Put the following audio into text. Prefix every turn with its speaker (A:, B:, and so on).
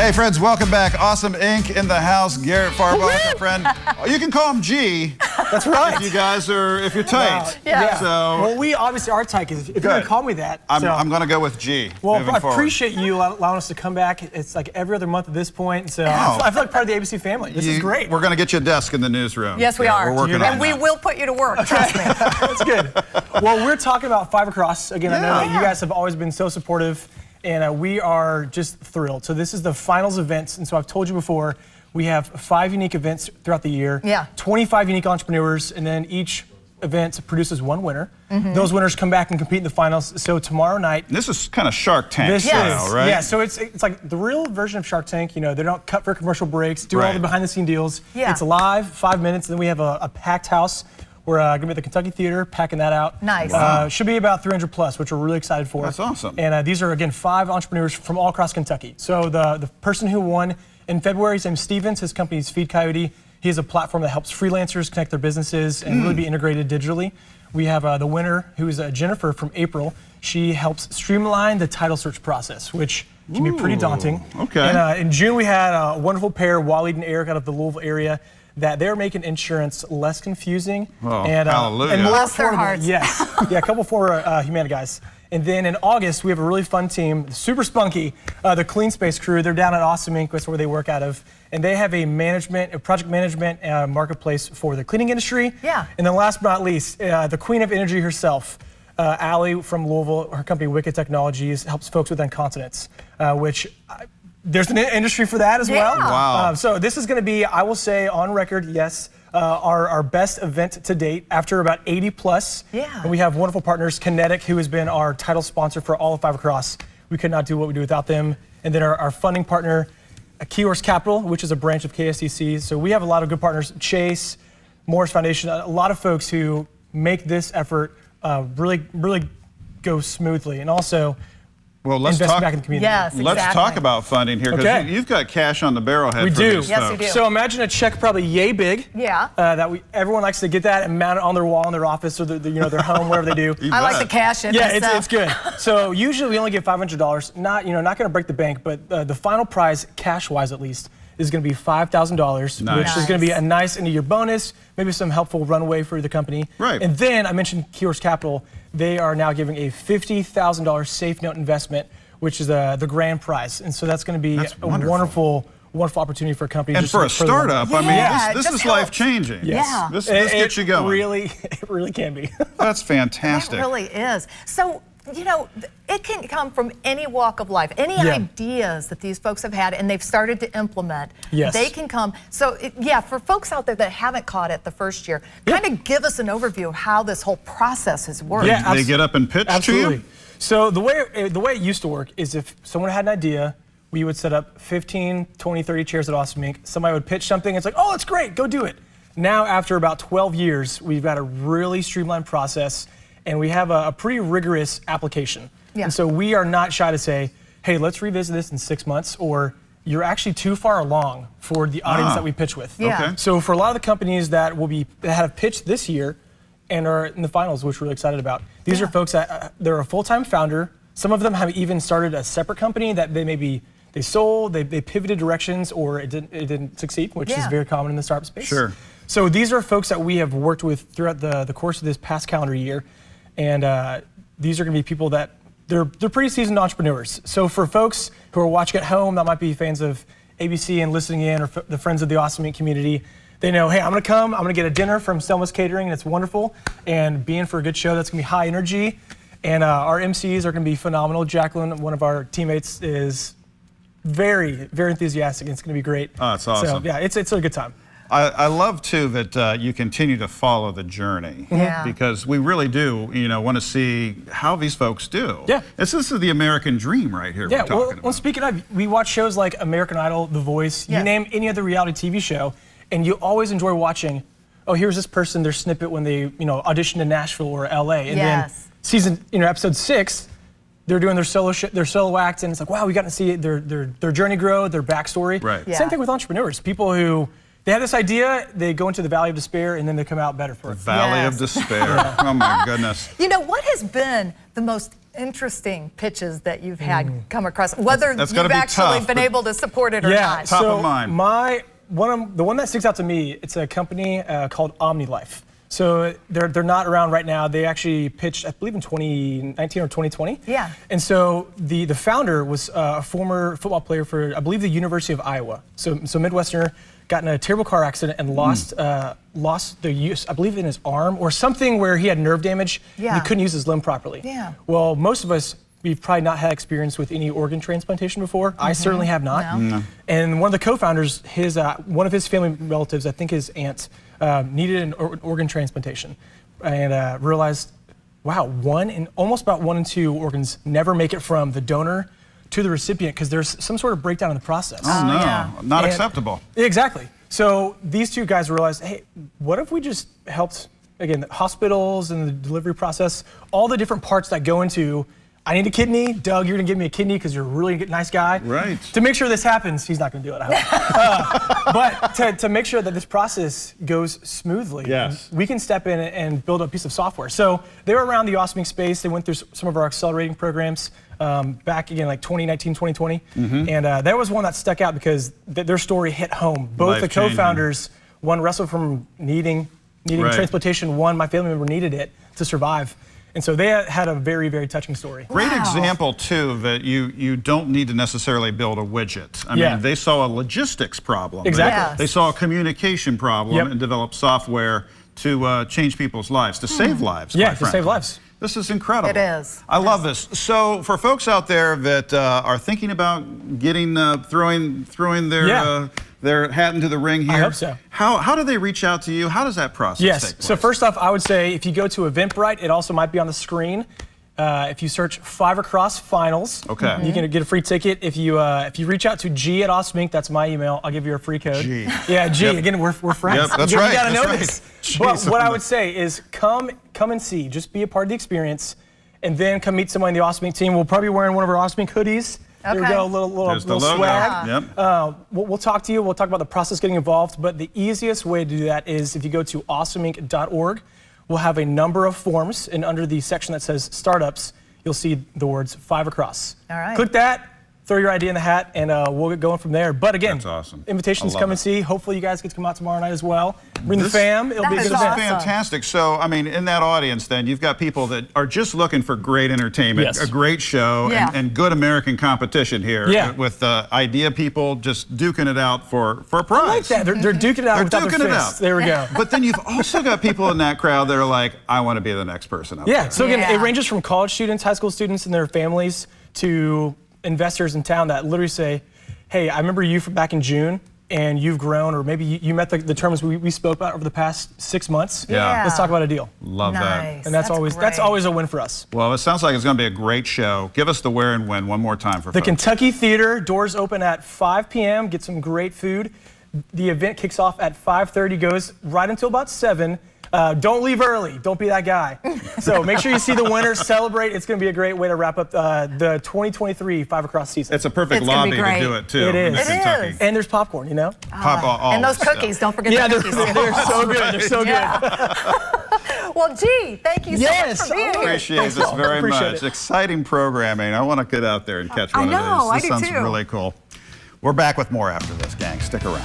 A: Hey friends, welcome back. Awesome Inc. in the house. Garrett Fahrbach, our friend. You can call him G.
B: That's right.
A: If you guys are, if you're tight.
B: Wow. Yeah.
A: So,
B: well, we obviously are tight, because if you're going to call me that.
A: I'm going to go with G.
B: Well, I
A: forward.
B: appreciate you allowing us to come back. It's like every other month at this point. So I feel like part of the ABC family. This is great.
A: We're going to get you a desk in the newsroom.
C: Yes, we are.
A: We're working on
C: and we
A: that.
C: will put you to work, trust me.
B: That's good. Well, we're talking about Five Across. Again, I know that you guys have always been so supportive, and we are just thrilled. So this is the finals events, and so I've told you before, we have 5 unique events throughout the year.
C: Yeah.
B: 25 unique entrepreneurs, and then each event produces 1 winner. Those winners come back and compete in the finals. So tomorrow night.
A: This is kind of Shark Tank style, right?
B: Yeah, so it's like the real version of Shark Tank. You know, they don't cut for commercial breaks, do all the behind the scene deals.
C: Yeah.
B: It's live, 5 minutes, and then we have a packed house. We're going to be at the Kentucky Theater, packing that out.
C: Nice.
B: Should be about 300 plus, which we're really excited for.
A: That's awesome.
B: And these are, again, 5 entrepreneurs from all across Kentucky. So the person who won in February, his name's Stevens. His company is Feed Coyote. He has a platform that helps freelancers connect their businesses and really be integrated digitally. We have the winner, who is Jennifer from April. She helps streamline the title search process, which can be pretty daunting.
A: Okay.
B: And in June, we had a wonderful pair, Waleed and Eric, out of the Louisville area, that they're making insurance less confusing and more
C: Bless their
B: affordable.
C: hearts.
B: Yes, yeah, a couple former Humana guys. And then in August, we have a really fun team, super spunky, the Clean Space crew. They're down at Awesome Inc., that's where they work out of. And they have a project management marketplace for the cleaning industry.
C: Yeah.
B: And then last but not least, the queen of energy herself, Allie from Louisville, her company Wicked Technologies, helps folks with incontinence, which there's an industry for that as well.
A: Wow.
B: So this is going to be, I will say on record, yes, our best event to date after about 80 plus.
C: Yeah.
B: And we have wonderful partners, Kinetic, who has been our title sponsor for all of 5 Across. We could not do what we do without them. And then our funding partner, Keywords Capital, which is a branch of KSTC. So we have a lot of good partners, Chase, Morris Foundation, a lot of folks who make this effort really go smoothly. And also,
A: let's
B: invest
A: talk
B: back in the community.
C: Yes, exactly.
A: Let's talk about funding here, because you've got cash on the barrelhead.
B: We
A: for
B: do.
A: These
C: Yes,
A: folks.
C: we do.
B: So imagine a check probably yay big.
C: Yeah.
B: Everyone likes to get that and mount it on their wall in their office or their home, wherever they do.
C: I like the cash in.
B: Yeah, it's good. So usually we only get $500. Not going to break the bank, but the final prize, cash-wise at least, is going to be $5,000, which is going to be a nice end of year bonus, maybe some helpful runway for the company.
A: Right.
B: And then I mentioned Keywords Capital. They are now giving a $50,000 safe note investment, which is the grand prize. And so that's going to be a wonderful opportunity for a company.
A: And for a startup, I mean, this is life-changing.
B: Yes.
C: Yeah.
A: This gets you going.
B: It really can be.
A: That's fantastic.
C: It really is. So, it can come from any walk of life, any ideas that these folks have had and they've started to implement.
B: Yes.
C: They can come. So, for folks out there that haven't caught it the first year, kind of give us an overview of how this whole process has worked.
B: Yeah,
A: they get up and pitch to you?
B: So the way it used to work is if someone had an idea, we would set up 15, 20, 30 chairs at Awesome Inc. Somebody would pitch something. It's like, oh, it's great. Go do it. Now, after about 12 years, we've got a really streamlined process, and we have a pretty rigorous application.
C: Yeah.
B: And so we are not shy to say, hey, let's revisit this in 6 months, or you're actually too far along for the audience that we pitch with.
C: Yeah.
A: Okay.
B: So for a lot of the companies that have pitched this year and are in the finals, which we're really excited about, these are folks that they're a full-time founder. Some of them have even started a separate company that they sold, they pivoted directions, or it didn't succeed, which is very common in the startup space.
A: Sure.
B: So these are folks that we have worked with throughout the course of this past calendar year, and these are going to be people that they're pretty seasoned entrepreneurs. So for folks who are watching at home that might be fans of ABC and listening in, or the friends of the Awesome Inc. community, they know, hey, I'm going to come, I'm going to get a dinner from Selma's Catering, and it's wonderful, and be in for a good show that's going to be high energy, and our MCs are going to be phenomenal. Jacqueline, one of our teammates, is very, very enthusiastic, and it's going to be great.
A: Oh, that's awesome.
B: So yeah, it's a good time.
A: I love, too, that you continue to follow the journey.
C: Yeah.
A: Because we really do, want to see how these folks do.
B: Yeah.
A: This is the American dream right here
B: Yeah,
A: we're talking about.
B: well, speaking of, we watch shows like American Idol, The Voice, you name any other reality TV show, and you always enjoy watching, oh, here's this person, their snippet when they, auditioned in Nashville or LA. And then episode 6, they're doing their solo act, and it's like, wow, we got to see their journey grow, their backstory.
A: Right.
C: Yeah.
B: Same thing with entrepreneurs. People who, they have this idea, they go into the valley of despair, and then they come out better for it.
A: Valley of Despair. Oh my goodness.
C: What has been the most interesting pitches that you've had come across, whether
A: That's
C: you've
A: gotta be
C: actually
A: tough,
C: been
A: but-
C: able to support it or not.
A: Top of mind.
B: The one that sticks out to me, it's a company called OmniLife. So they're not around right now. They actually pitched, I believe, in 2019 or 2020.
C: Yeah.
B: And so the founder was a former football player for, I believe, the University of Iowa. So Midwesterner, got in a terrible car accident and lost the use, I believe, in his arm or something where he had nerve damage.
C: Yeah.
B: And he couldn't use his limb properly.
C: Yeah.
B: Well, most of us, we've probably not had experience with any organ transplantation before. I certainly have not.
C: No.
B: And one of the co-founders, one of his family relatives, I think his aunt, needed an organ transplantation, and realized, wow, almost about 1 in 2 organs never make it from the donor to the recipient because there's some sort of breakdown in the process.
A: Oh, no,
C: yeah.
A: not acceptable.
B: Exactly. So these two guys realized, hey, what if we just helped, again, the hospitals and the delivery process, all the different parts that go into, I need a kidney. Doug, you're gonna give me a kidney because you're a really nice guy.
A: Right.
B: To make sure this happens, he's not gonna do it, I hope. But to make sure that this process goes smoothly,
A: Yes.
B: we can step in and build a piece of software. So they were around the Osming space. They went through some of our accelerating programs back again, like 2019, 2020. And that was one that stuck out because their story hit home. Both the
A: Life-changing.
B: co-founders, one wrestled from needing
A: Right.
B: transplantation, one, my family member needed it to survive. And so they had a very, very touching story.
A: Great
C: Wow.
A: example, too, that you don't need to necessarily build a widget. I
B: Yeah.
A: mean, they saw a logistics problem.
B: Exactly.
C: Yes.
A: They saw a communication problem
B: Yep.
A: and developed software to change people's lives, to save lives.
B: Yeah,
A: quite
B: to save
A: frankly.
B: lives.
A: This is incredible.
C: It is.
A: I love this. So for folks out there that are thinking about getting throwing their
B: Yeah.
A: their hat into the ring here,
B: hope so.
A: How do they reach out to you? How does that process take
B: Yes.
A: place?
B: So first off, I would say if you go to Eventbrite, it also might be on the screen. If you search 5 Across Finals,
A: Okay.
B: you can get a free ticket. If you reach out to G at Osmink, that's my email. I'll give you a free code.
A: G.
B: Yeah, G.
A: Yep.
B: Again, we're friends.
A: Yep, that's
B: you
A: right,
B: gotta
A: that's
B: know
A: right.
B: this.
A: Jeez,
B: But what
A: I'm
B: I would say is come and see. Just be a part of the experience, and then come meet someone in the Osmink team. We'll probably be wearing one of our Osmink hoodies. There we
C: Okay.
B: go, a little
A: There's the logo.
B: swag.
A: Yep.
B: We'll talk to you. We'll talk about the process getting involved. But the easiest way to do that is if you go to awesomeinc.org, we'll have a number of forms, and under the section that says startups, you'll see the words 5 Across.
C: All right.
B: Click that, throw your idea in the hat, and we'll get going from there. But again,
A: That's awesome.
B: invitations
A: I love
B: come
A: it.
B: and see. Hopefully you guys get to come out tomorrow night as well. Bring the
A: This-
B: fam. It'll be a
C: That
B: good
C: is
B: event.
C: awesome.
A: Fantastic. So, I mean, in that audience, then you've got people that are just looking for great entertainment,
B: Yes.
A: a great show,
C: Yeah.
A: and good American competition here.
B: Yeah.
A: With idea people just duking it out for a prize.
B: I like that. They're duking it out
A: They're
B: without
A: duking
B: their
A: it
B: fists.
A: out.
B: There we go.
A: But then you've also got people in that crowd that are like, I want to be the next person up
B: Yeah,
A: there.
B: so again,
C: Yeah.
B: it ranges from college students, high school students and their families to investors in town that literally say, hey, I remember you from back in June and you've grown, or maybe you met the terms we spoke about over the past 6 months.
A: Yeah.
B: Let's talk about a deal.
A: Love
C: Nice.
A: that.
B: And that's
C: great.
B: always a win for us.
A: Well, it sounds like it's going to be a great show. Give us the where and when one more time for
B: The
A: folks.
B: Kentucky Theater, doors open at 5 p.m., get some great food. The event kicks off at 5:30, goes right until about 7. Don't leave early. Don't be that guy. So make sure you see the winner, celebrate. It's going to be a great way to wrap up the 2023 5 Across season.
A: It's a perfect
C: It's gonna be
A: lobby to
C: great.
A: do it, too.
B: It
A: in
B: is.
C: It
A: Kentucky.
C: is.
B: And there's popcorn, you know?
C: And those cookies, don't forget
B: Yeah,
C: the
B: they're,
C: cookies.
B: they're so good. They're so
C: Yeah.
B: good.
C: Well, gee, thank you so
B: Yes.
C: much for being here.
A: Appreciate
B: Thanks,
A: this
B: Paul.
A: very
B: Appreciate
A: much.
B: it.
A: Exciting programming. I want to get out there and catch
C: I
A: one
C: know,
A: of
C: I
A: these. This
C: do
A: sounds
C: too.
A: really cool. We're back with more after this, gang. Stick around.